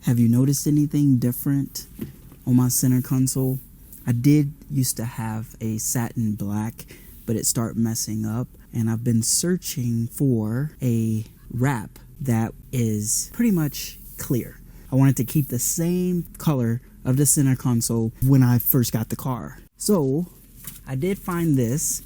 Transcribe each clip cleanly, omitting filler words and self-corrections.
Have you noticed anything different on my center console? I did used to have a satin black, but it started messing up, and I've been searching for a wrap that is pretty much clear. I wanted to keep the same color of the center console when I first got the car. So I did find this,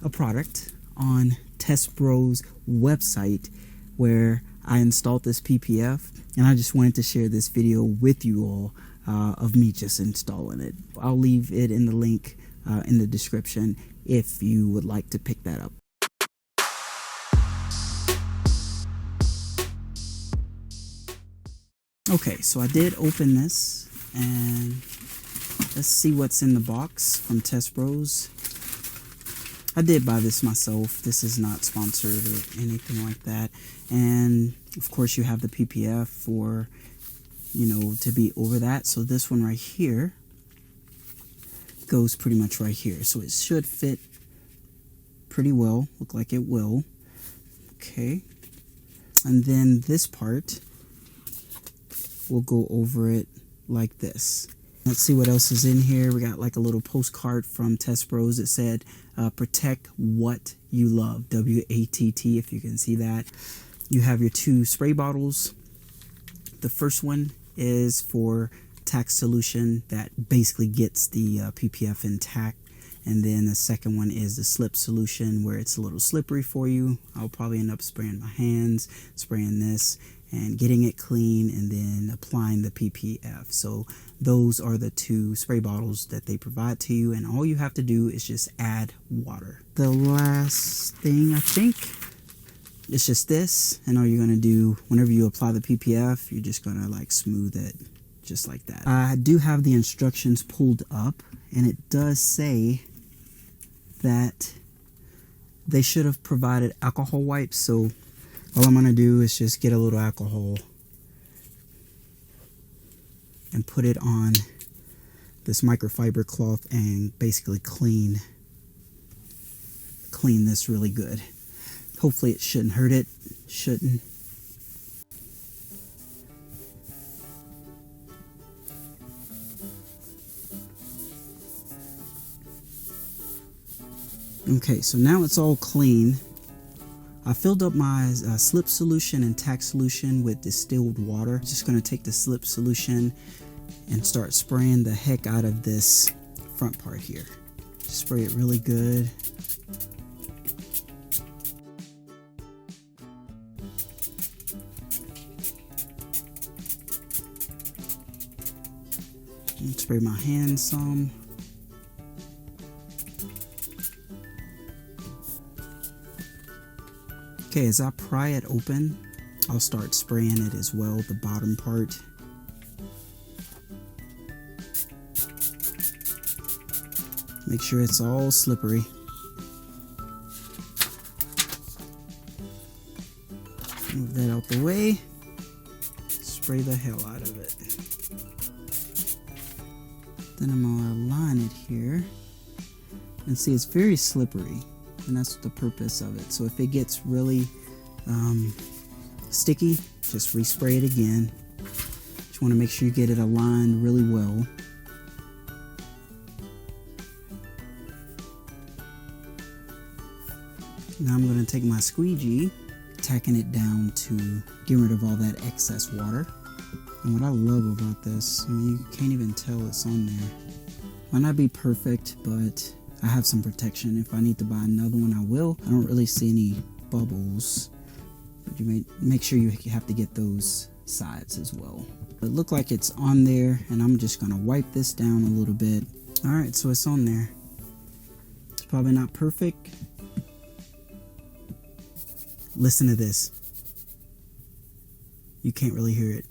a product on TestBro's website where I installed this PPF, and I just wanted to share this video with you all of me just installing it. I'll leave it in the link in the description if you would like to pick that up. Okay, so I did open this, and let's see what's in the box from TestBro's. I did buy this myself. This is not sponsored or anything like that. And of course you have the PPF for, to be over that. So this one right here goes pretty much right here. So it should fit pretty well. Look like it will. Okay. And then this part, we'll go over it like this. Let's see what else is in here. We got like a little postcard from TestBro's that said, protect what you love, W-A-T-T, if you can see that. You have your two spray bottles. The first one is for tack solution that basically gets the PPF intact. And then the second one is the slip solution where it's a little slippery for you. I'll probably end up spraying my hands, spraying this, and getting it clean, and then applying the PPF. So those are the two spray bottles that they provide to you, and all you have to do is just add water. The last thing, I think, it's just this, and all you're going to do whenever you apply the PPF, you're just going to like smooth it just like that. I do have the instructions pulled up, and it does say that they should have provided alcohol wipes, so all I'm going to do is just get a little alcohol and put it on this microfiber cloth and basically clean this really good. Hopefully it shouldn't hurt it. Shouldn't. Okay, so now it's all clean. I filled up my slip solution and tack solution with distilled water. Just going to take the slip solution and start spraying the heck out of this front part here. Spray it really good. And spray my hands some. Okay, as I pry it open, I'll start spraying it as well, the bottom part. Make sure it's all slippery. Move that out the way. Spray the hell out of it. Then I'm going to align it here. And see, it's very slippery. And that's the purpose of it. So if it gets really sticky, just respray it again. Just want to make sure you get it aligned really well. Now I'm going to take my squeegee, tacking it down to get rid of all that excess water. And what I love about this, you can't even tell it's on there. Might not be perfect, but I have some protection. If I need to buy another one, I will. I don't really see any bubbles, but you may make sure you have to get those sides as well. It looked like it's on there, and I'm just gonna wipe this down a little bit. All right, so it's on there. It's probably not perfect. Listen to this. You can't really hear it.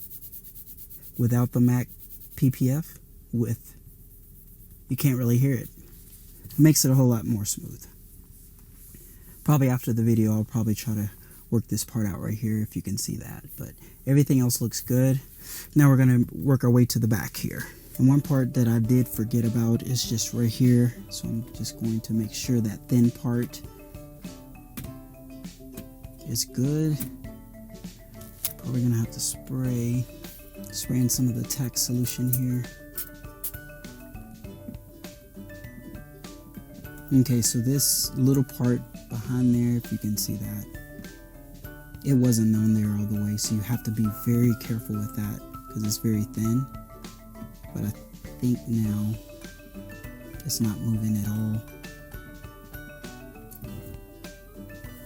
Without the MAC PPF, you can't really hear it. Makes it a whole lot more smooth. Probably after the video, I'll probably try to work this part out right here if you can see that. But everything else looks good. Now we're going to work our way to the back here. And one part that I did forget about is just right here. So I'm just going to make sure that thin part is good. Probably going to have to spray Spraying some of the Tack solution here. Okay, so this little part behind there, if you can see that, it wasn't on there all the way, so you have to be very careful with that because it's very thin. But I think now it's not moving at all.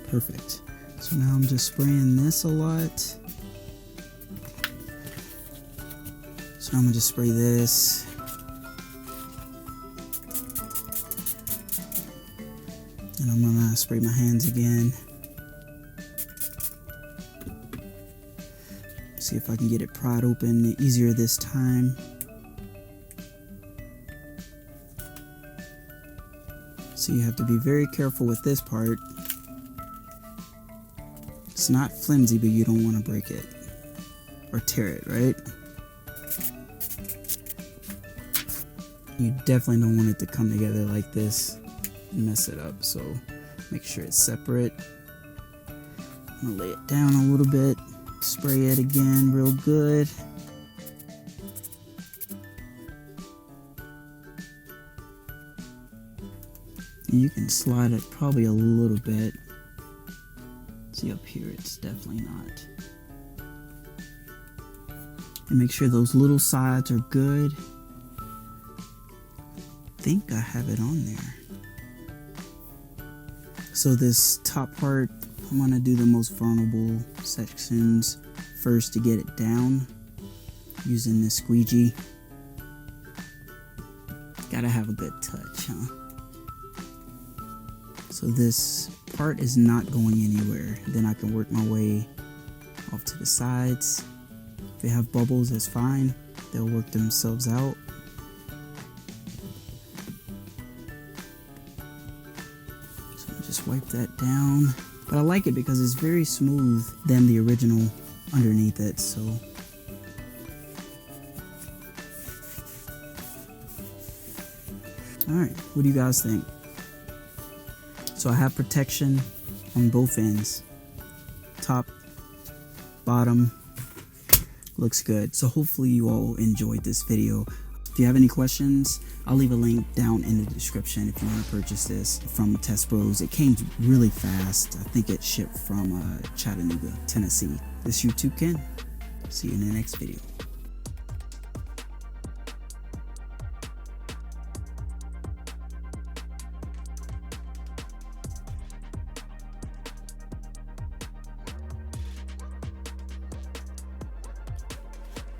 Perfect. So now I'm just spraying this a lot. So now I'm gonna just spray this. And I'm gonna spray my hands again. See if I can get it pried open easier this time. So you have to be very careful with this part. It's not flimsy, but you don't want to break it or tear it, right? You definitely don't want it to come together like this and mess it up, so make sure it's separate. I'm gonna lay it down a little bit, spray it again real good. And you can slide it probably a little bit. See up here, it's definitely not. And make sure those little sides are good. I think I have it on there. So this top part, I'm gonna do the most vulnerable sections first to get it down using this squeegee. Gotta have a good touch, huh? So this part is not going anywhere. Then I can work my way off to the sides. If they have bubbles, that's fine. They'll work themselves out. So just wipe that down. But I like it because it's very smooth than the original underneath it. So alright, what do you guys think? So I have protection on both ends. Top, bottom, looks good. So hopefully you all enjoyed this video. If you have any questions, I'll leave a link down in the description if you want to purchase this from Test Bros. It came really fast. I think it shipped from Chattanooga, Tennessee. This is YouTube Ken. See you in the next video.